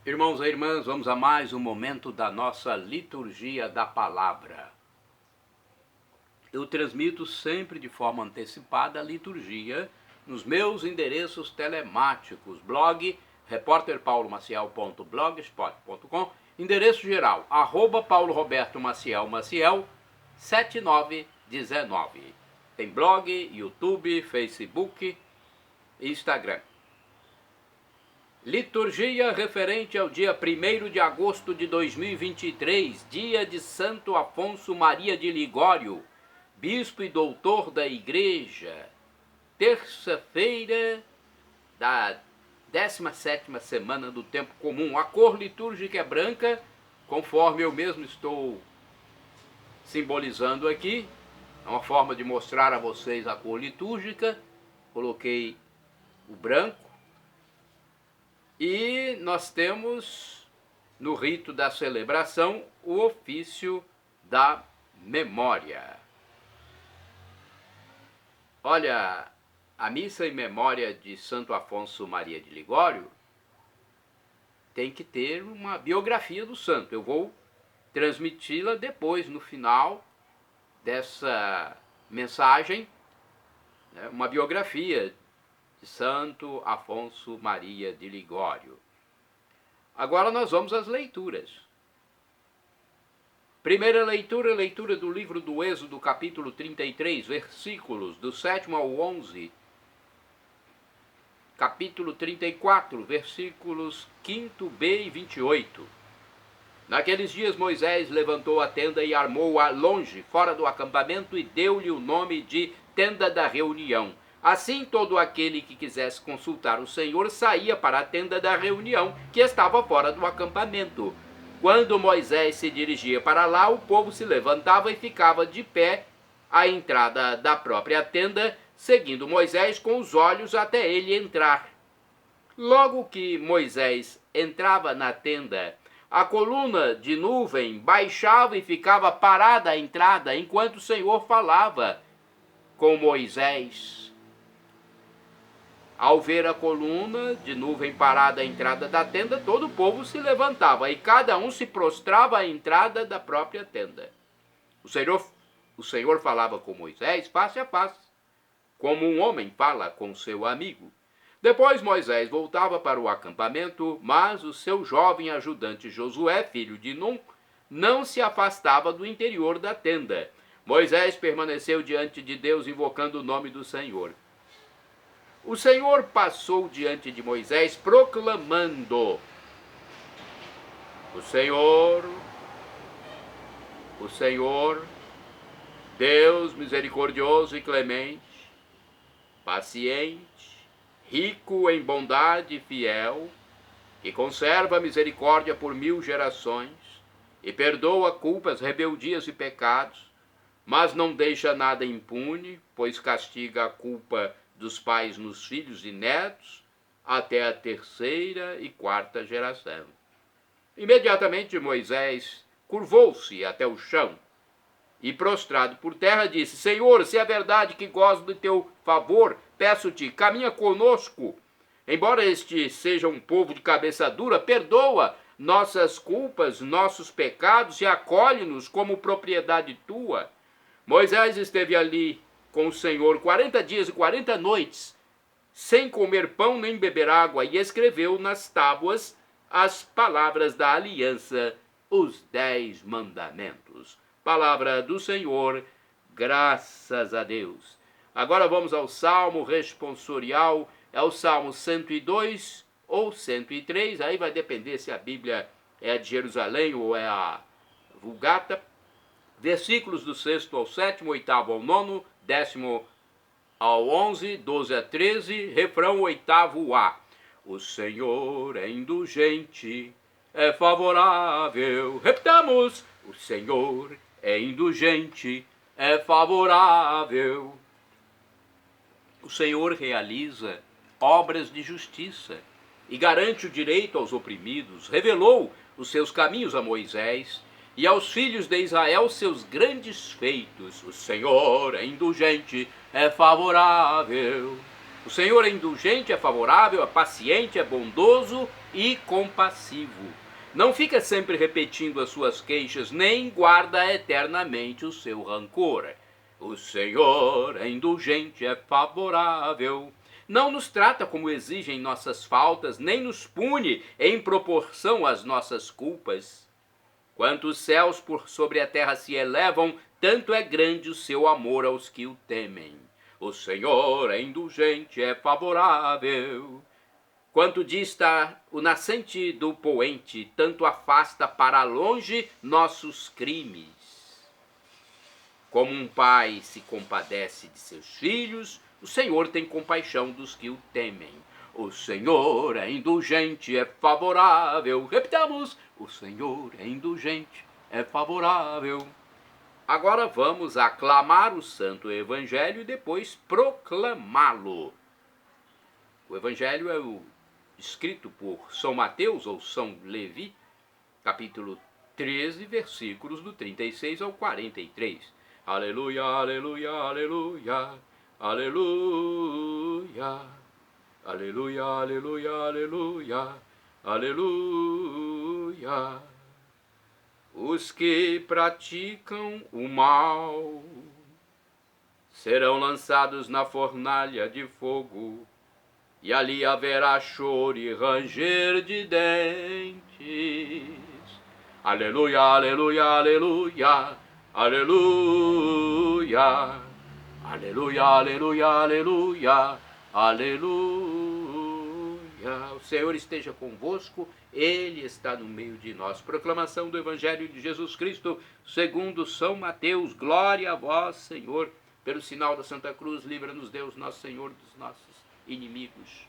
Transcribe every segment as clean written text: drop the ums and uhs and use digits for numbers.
Irmãos e irmãs, vamos a mais um momento da nossa liturgia da palavra. Eu transmito sempre de forma antecipada a liturgia nos meus endereços telemáticos, blog repórterpaulomaciel.blogspot.com, endereço geral, @paulorobertomaciel 7919. Tem blog, YouTube, Facebook e Instagram. Liturgia referente ao dia 1º de agosto de 2023, dia de Santo Afonso Maria de Ligório, bispo e doutor da Igreja, terça-feira da 17ª semana do tempo comum. A cor litúrgica é branca, conforme eu mesmo estou simbolizando aqui. É uma forma de mostrar a vocês a cor litúrgica. Coloquei o branco. E nós temos, no rito da celebração, o ofício da memória. Olha, a missa em memória de Santo Afonso Maria de Ligório tem que ter uma biografia do santo. Eu vou transmiti-la depois, no final dessa mensagem, né, uma biografia de Santo Afonso Maria de Ligório. Agora nós vamos às leituras. Primeira leitura, leitura do livro do Êxodo, capítulo 33, versículos do 7º ao 11. Capítulo 34, versículos 5b e 28. Naqueles dias Moisés levantou a tenda e armou-a longe, fora do acampamento, e deu-lhe o nome de Tenda da Reunião. Assim, todo aquele que quisesse consultar o Senhor saía para a tenda da reunião, que estava fora do acampamento. Quando Moisés se dirigia para lá, o povo se levantava e ficava de pé à entrada da própria tenda, seguindo Moisés com os olhos até ele entrar. Logo que Moisés entrava na tenda, a coluna de nuvem baixava e ficava parada à entrada, enquanto o Senhor falava com Moisés. Ao ver a coluna de nuvem parada à entrada da tenda, todo o povo se levantava e cada um se prostrava à entrada da própria tenda. O Senhor falava com Moisés face a face, como um homem fala com seu amigo. Depois Moisés voltava para o acampamento, mas o seu jovem ajudante Josué, filho de Num, não se afastava do interior da tenda. Moisés permaneceu diante de Deus, invocando o nome do Senhor. O Senhor passou diante de Moisés, proclamando: O Senhor, Deus misericordioso e clemente, paciente, rico em bondade e fiel, que conserva a misericórdia por 1000 gerações e perdoa culpas, rebeldias e pecados, mas não deixa nada impune, pois castiga a culpa dos pais nos filhos e netos, até a 3ª e 4ª geração. Imediatamente Moisés curvou-se até o chão e, prostrado por terra, disse: Senhor, se é verdade que gozo do teu favor, peço-te, caminha conosco. Embora este seja um povo de cabeça dura, perdoa nossas culpas, nossos pecados e acolhe-nos como propriedade tua. Moisés esteve ali com o Senhor 40 dias e 40 noites, sem comer pão nem beber água, e escreveu nas tábuas as palavras da aliança, os 10 mandamentos. Palavra do Senhor, graças a Deus. Agora vamos ao Salmo responsorial, é o Salmo 102 ou 103, aí vai depender se a Bíblia é a de Jerusalém ou é a Vulgata. Versículos do 6º ao 7º, 8º ao 9º, 10º ao 11, 12 a 13, refrão 8º A. O Senhor é indulgente, é favorável. Repitamos: o Senhor é indulgente, é favorável. O Senhor realiza obras de justiça e garante o direito aos oprimidos. Revelou os seus caminhos a Moisés e aos filhos de Israel seus grandes feitos. O Senhor é indulgente, é favorável. O Senhor é indulgente, é favorável, é paciente, é bondoso e compassivo. Não fica sempre repetindo as suas queixas, nem guarda eternamente o seu rancor. O Senhor é indulgente, é favorável. Não nos trata como exigem nossas faltas, nem nos pune em proporção às nossas culpas. Quanto os céus por sobre a terra se elevam, tanto é grande o seu amor aos que o temem. O Senhor é indulgente, é favorável. Quanto dista o nascente do poente, tanto afasta para longe nossos crimes. Como um pai se compadece de seus filhos, o Senhor tem compaixão dos que o temem. O Senhor é indulgente, é favorável. Repitamos: o Senhor é indulgente, é favorável. Agora vamos aclamar o Santo Evangelho e depois proclamá-lo. O Evangelho é o escrito por São Mateus ou São Levi, capítulo 13, versículos do 36 ao 43. Aleluia, aleluia, aleluia, aleluia, aleluia, aleluia, aleluia, aleluia. Os que praticam o mal serão lançados na fornalha de fogo, e ali haverá choro e ranger de dentes. Aleluia, aleluia, aleluia, aleluia, aleluia, aleluia, aleluia, aleluia. O Senhor esteja convosco, Ele está no meio de nós. Proclamação do Evangelho de Jesus Cristo, segundo São Mateus. Glória a vós, Senhor. Pelo sinal da Santa Cruz, livra-nos Deus, nosso Senhor, dos nossos inimigos.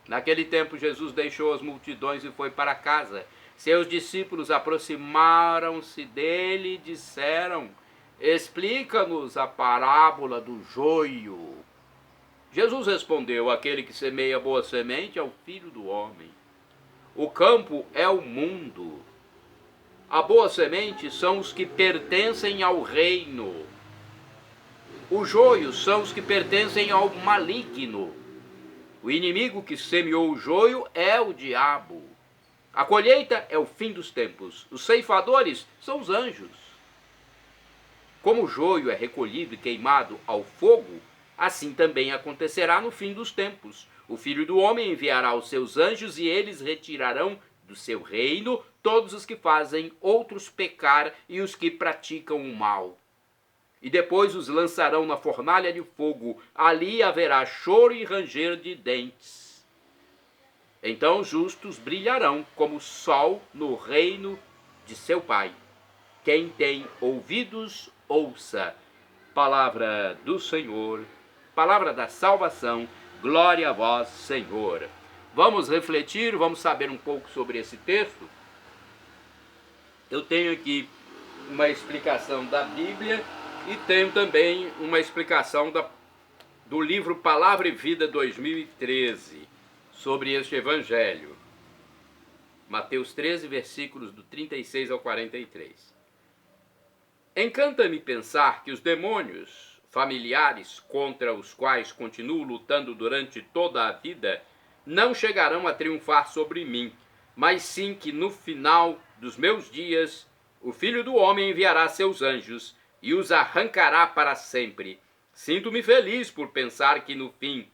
Naquele tempo, Jesus deixou as multidões e foi para casa. Seus discípulos aproximaram-se dele e disseram: explica-nos a parábola do joio. Jesus respondeu: aquele que semeia boa semente é o Filho do Homem. O campo é o mundo. A boa semente são os que pertencem ao reino. O joio são os que pertencem ao maligno. O inimigo que semeou o joio é o diabo. A colheita é o fim dos tempos. Os ceifadores são os anjos. Como o joio é recolhido e queimado ao fogo, assim também acontecerá no fim dos tempos. O Filho do Homem enviará os seus anjos e eles retirarão do seu reino todos os que fazem outros pecar e os que praticam o mal. E depois os lançarão na fornalha de fogo. Ali haverá choro e ranger de dentes. Então os justos brilharão como o sol no reino de seu Pai. Quem tem ouvidos, ouça. Palavra do Senhor, palavra da salvação. Glória a vós, Senhor. Vamos refletir, vamos saber um pouco sobre esse texto. Eu tenho aqui uma explicação da Bíblia e tenho também uma explicação do livro Palavra e Vida 2013 sobre este Evangelho. Mateus 13, versículos do 36 ao 43. Encanta-me pensar que os demônios familiares contra os quais continuo lutando durante toda a vida não chegarão a triunfar sobre mim, mas sim que no final dos meus dias o Filho do Homem enviará seus anjos e os arrancará para sempre. Sinto-me feliz por pensar que no fim,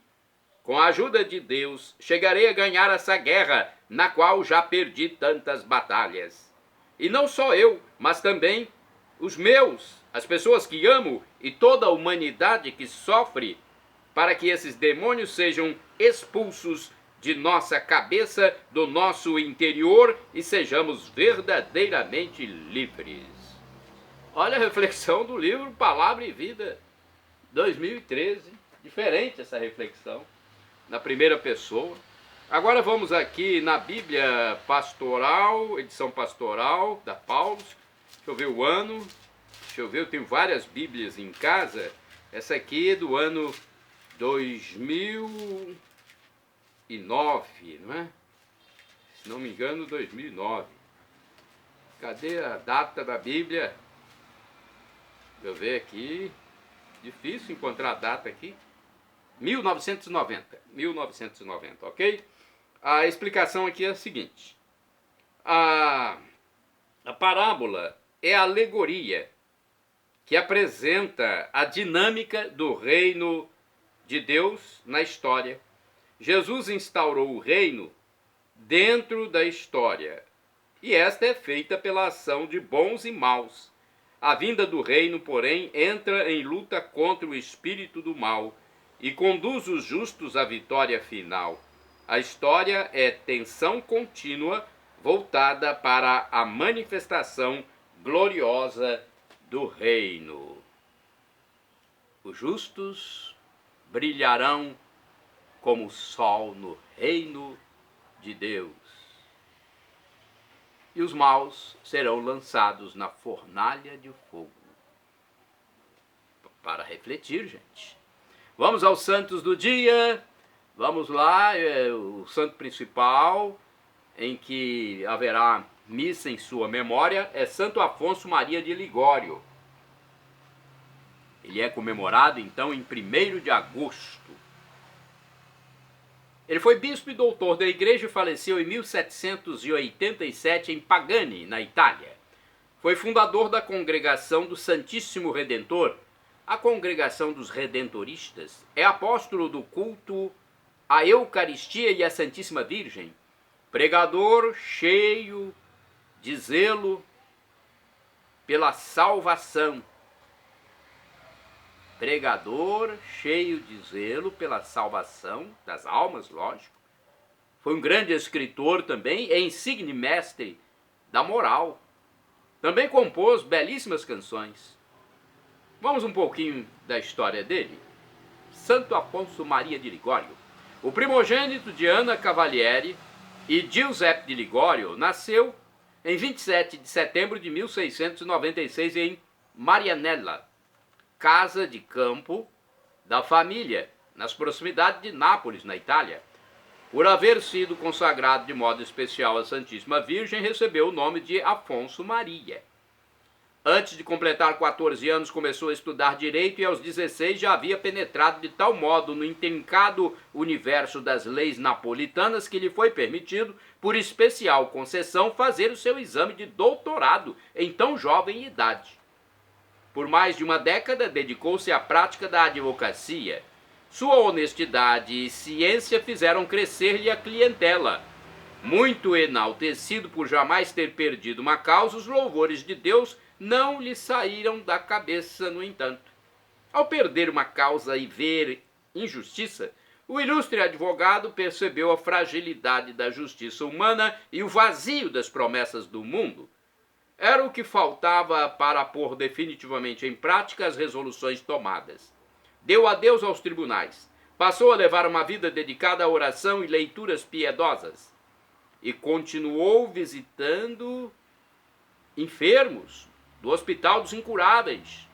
com a ajuda de Deus, chegarei a ganhar essa guerra na qual já perdi tantas batalhas. E não só eu, mas também os meus, as pessoas que amo e toda a humanidade que sofre, para que esses demônios sejam expulsos de nossa cabeça, do nosso interior e sejamos verdadeiramente livres. Olha a reflexão do livro Palavra e Vida 2013. Diferente essa reflexão, na primeira pessoa. Agora vamos aqui na Bíblia Pastoral, edição pastoral da Paulo. Deixa eu ver o ano. Deixa eu ver, eu tenho várias Bíblias em casa. Essa aqui é do ano 2009, não é? Se não me engano, 2009. Cadê a data da Bíblia? Deixa eu ver aqui. Difícil encontrar a data aqui. 1990, ok? A explicação aqui é a seguinte. A parábola é a alegoria que apresenta a dinâmica do reino de Deus na história. Jesus instaurou o reino dentro da história, e esta é feita pela ação de bons e maus. A vinda do reino, porém, entra em luta contra o espírito do mal e conduz os justos à vitória final. A história é tensão contínua voltada para a manifestação gloriosa do reino. Os justos brilharão como o sol no reino de Deus, e os maus serão lançados na fornalha de fogo. Para refletir, gente. Vamos aos santos do dia. Vamos lá, o santo principal, em que haverá missa em sua memória, é Santo Afonso Maria de Ligório. Ele é comemorado, então, em 1º de agosto. Ele foi bispo e doutor da igreja e faleceu em 1787 em Pagani, na Itália. Foi fundador da Congregação do Santíssimo Redentor, a Congregação dos Redentoristas. É apóstolo do culto à Eucaristia e à Santíssima Virgem. Pregador cheio de zelo pela salvação. Pregador cheio de zelo pela salvação das almas, lógico. Foi um grande escritor também, é insigne mestre da moral. Também compôs belíssimas canções. Vamos um pouquinho da história dele. Santo Afonso Maria de Ligório. O primogênito de Ana Cavalieri e Giuseppe de Ligório nasceu em 27 de setembro de 1696 em Marianella, casa de campo da família, nas proximidades de Nápoles, na Itália. Por haver sido consagrado de modo especial à Santíssima Virgem, recebeu o nome de Afonso Maria. Antes de completar 14 anos, começou a estudar Direito e aos 16 já havia penetrado de tal modo no intrincado universo das leis napolitanas que lhe foi permitido, por especial concessão, fazer o seu exame de doutorado em tão jovem idade. Por mais de uma década, dedicou-se à prática da advocacia. Sua honestidade e ciência fizeram crescer-lhe a clientela. Muito enaltecido por jamais ter perdido uma causa, os louvores de Deus não lhe saíram da cabeça, no entanto. Ao perder uma causa e ver injustiça, o ilustre advogado percebeu a fragilidade da justiça humana e o vazio das promessas do mundo. Era o que faltava para pôr definitivamente em prática as resoluções tomadas. Deu adeus aos tribunais. Passou a levar uma vida dedicada à oração e leituras piedosas. E continuou visitando enfermos do Hospital dos Incuráveis.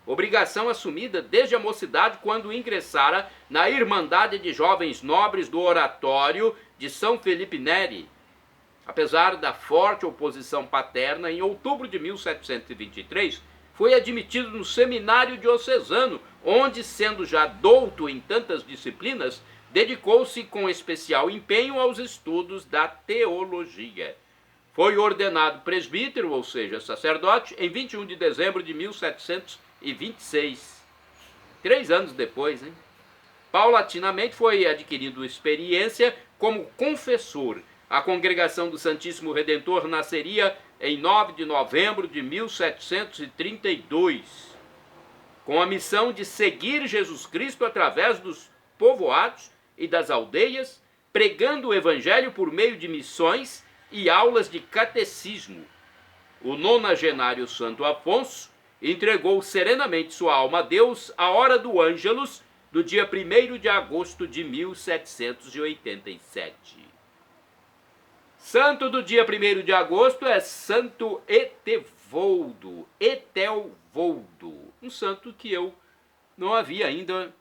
Obrigação assumida desde a mocidade, quando ingressara na Irmandade de Jovens Nobres do Oratório de São Felipe Neri. Apesar da forte oposição paterna, em outubro de 1723, foi admitido no seminário diocesano, onde, sendo já douto em tantas disciplinas, dedicou-se com especial empenho aos estudos da teologia. Foi ordenado presbítero, ou seja, sacerdote, em 21 de dezembro de 1726. 3 anos depois, hein? Paulatinamente foi adquirindo experiência como confessor. A Congregação do Santíssimo Redentor nasceria em 9 de novembro de 1732, com a missão de seguir Jesus Cristo através dos povoados e das aldeias, pregando o Evangelho por meio de missões e aulas de catecismo. O nonagenário Santo Afonso entregou serenamente sua alma a Deus à hora do Ângelus, do dia 1º de agosto de 1787. Santo do dia 1º de agosto é Santo Etevoldo, um santo que eu não havia ainda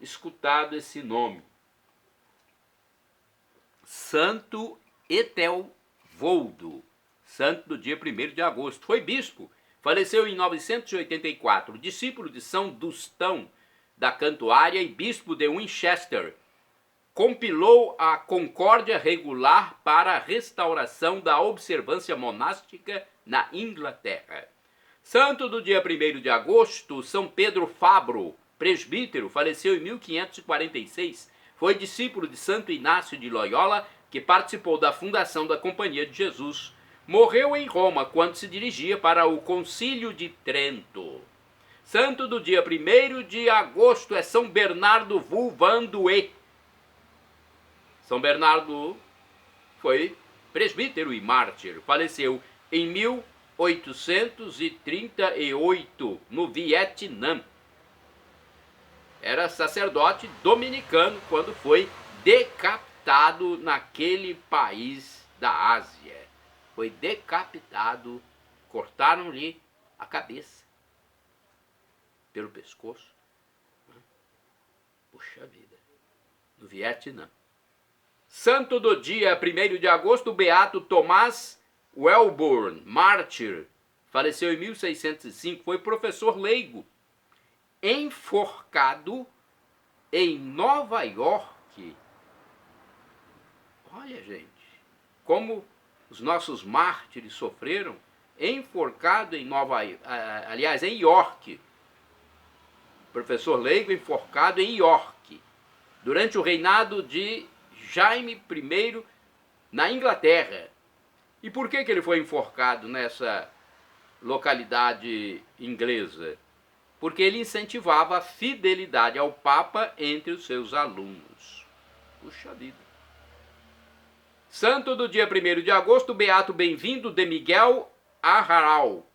escutado esse nome. Santo Etevoldo, santo do dia 1º de agosto. Foi bispo, faleceu em 984, discípulo de São Dustão, da Cantuária e bispo de Winchester, compilou a Concórdia Regular para a restauração da observância monástica na Inglaterra. Santo do dia 1º de agosto, São Pedro Fabro, presbítero, faleceu em 1546. Foi discípulo de Santo Inácio de Loyola, que participou da fundação da Companhia de Jesus. Morreu em Roma quando se dirigia para o Concílio de Trento. Santo do dia 1º de agosto é São Bernardo Vulvanduê. São Bernardo foi presbítero e mártir. Faleceu em 1838 no Vietnã. Era sacerdote dominicano quando foi decapitado naquele país da Ásia. Foi decapitado, cortaram-lhe a cabeça pelo pescoço. Puxa vida, no Vietnã. Santo do dia 1º de agosto, Beato Tomás Welborn, mártir, faleceu em 1605, foi professor leigo, enforcado em Nova York. Olha, gente, como os nossos mártires sofreram, enforcado em em York. Professor leigo enforcado em York, durante o reinado de Jaime I na Inglaterra. E por que ele foi enforcado nessa localidade inglesa? Porque ele incentivava a fidelidade ao Papa entre os seus alunos. Puxa vida. Santo do dia 1º de agosto, Beato Bem-vindo de Miguel Arrarau,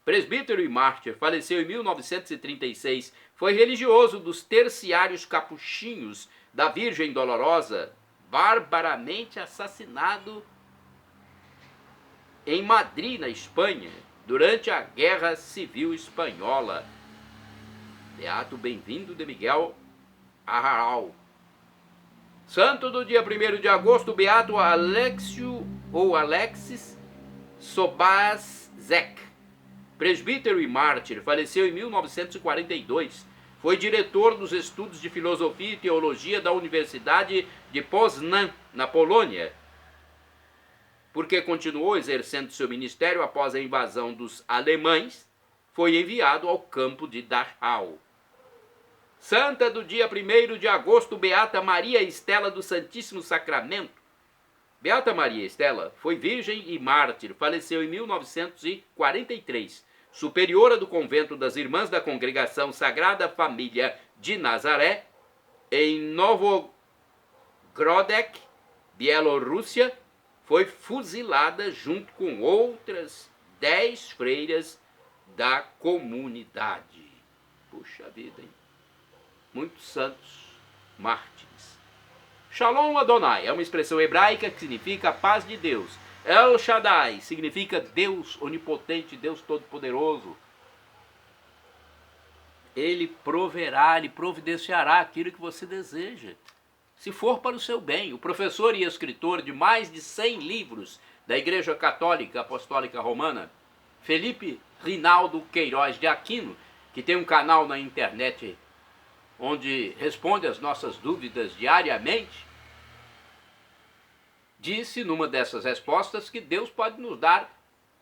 presbítero e mártir, faleceu em 1936. Foi religioso dos terciários capuchinhos da Virgem Dolorosa, barbaramente assassinado em Madrid, na Espanha, durante a Guerra Civil Espanhola. Beato Bem-vindo de Miguel Arrarau. Santo do dia 1º de agosto, Beato Alexio ou Alexis Sobaszek, presbítero e mártir, faleceu em 1942. Foi diretor dos estudos de filosofia e teologia da Universidade de Poznań, na Polônia, porque continuou exercendo seu ministério após a invasão dos alemães. Foi enviado ao campo de Dachau. Santa do dia 1º de agosto, Beata Maria Estela do Santíssimo Sacramento. Beata Maria Estela foi virgem e mártir, faleceu em 1943. Superiora do convento das Irmãs da Congregação Sagrada Família de Nazaré, em Novogrodek, Bielorrússia, foi fuzilada junto com outras 10 freiras da comunidade. Puxa vida, hein? Muitos santos mártires. Shalom Adonai é uma expressão hebraica que significa a paz de Deus. El Shaddai significa Deus onipotente, Deus todo-poderoso. Ele proverá, ele providenciará aquilo que você deseja, se for para o seu bem. O professor e escritor de mais de 100 livros da Igreja Católica Apostólica Romana, Felipe Rinaldo Queiroz de Aquino, que tem um canal na internet onde responde as nossas dúvidas diariamente, disse numa dessas respostas que Deus pode nos dar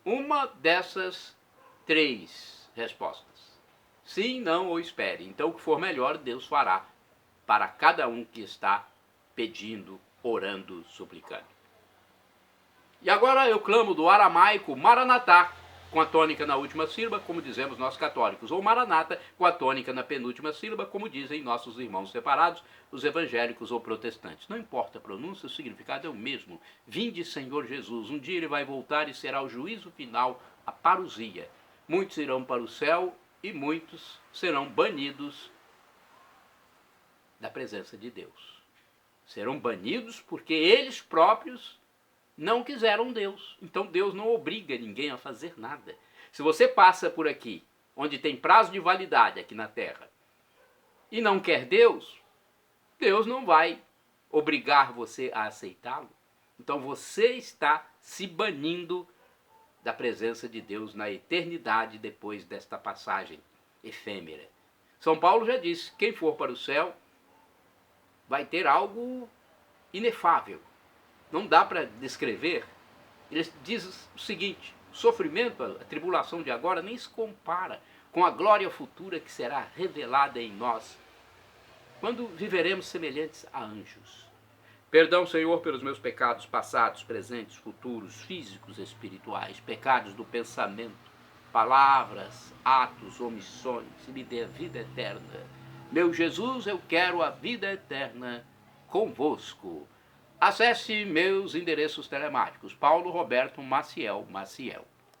uma dessas 3 respostas. Sim, não ou espere. Então o que for melhor, Deus fará para cada um que está pedindo, orando, suplicando. E agora eu clamo do aramaico Maranatá, com a tônica na última sílaba, como dizemos nós católicos, ou Maranata, com a tônica na penúltima sílaba, como dizem nossos irmãos separados, os evangélicos ou protestantes. Não importa a pronúncia, o significado é o mesmo. Vinde, Senhor Jesus. Um dia ele vai voltar e será o juízo final, a parousia. Muitos irão para o céu e muitos serão banidos da presença de Deus. Serão banidos porque eles próprios não quiseram Deus. Então Deus não obriga ninguém a fazer nada. Se você passa por aqui, onde tem prazo de validade aqui na Terra, e não quer Deus, Deus não vai obrigar você a aceitá-lo. Então você está se banindo da presença de Deus na eternidade depois desta passagem efêmera. São Paulo já disse, quem for para o céu vai ter algo inefável. Não dá para descrever. Ele diz o seguinte, o sofrimento, a tribulação de agora nem se compara com a glória futura que será revelada em nós, quando viveremos semelhantes a anjos. Perdão, Senhor, pelos meus pecados passados, presentes, futuros, físicos, espirituais, pecados do pensamento, palavras, atos, omissões, e me dê a vida eterna. Meu Jesus, eu quero a vida eterna convosco. Acesse meus endereços telemáticos, Paulo Roberto Maciel Maciel.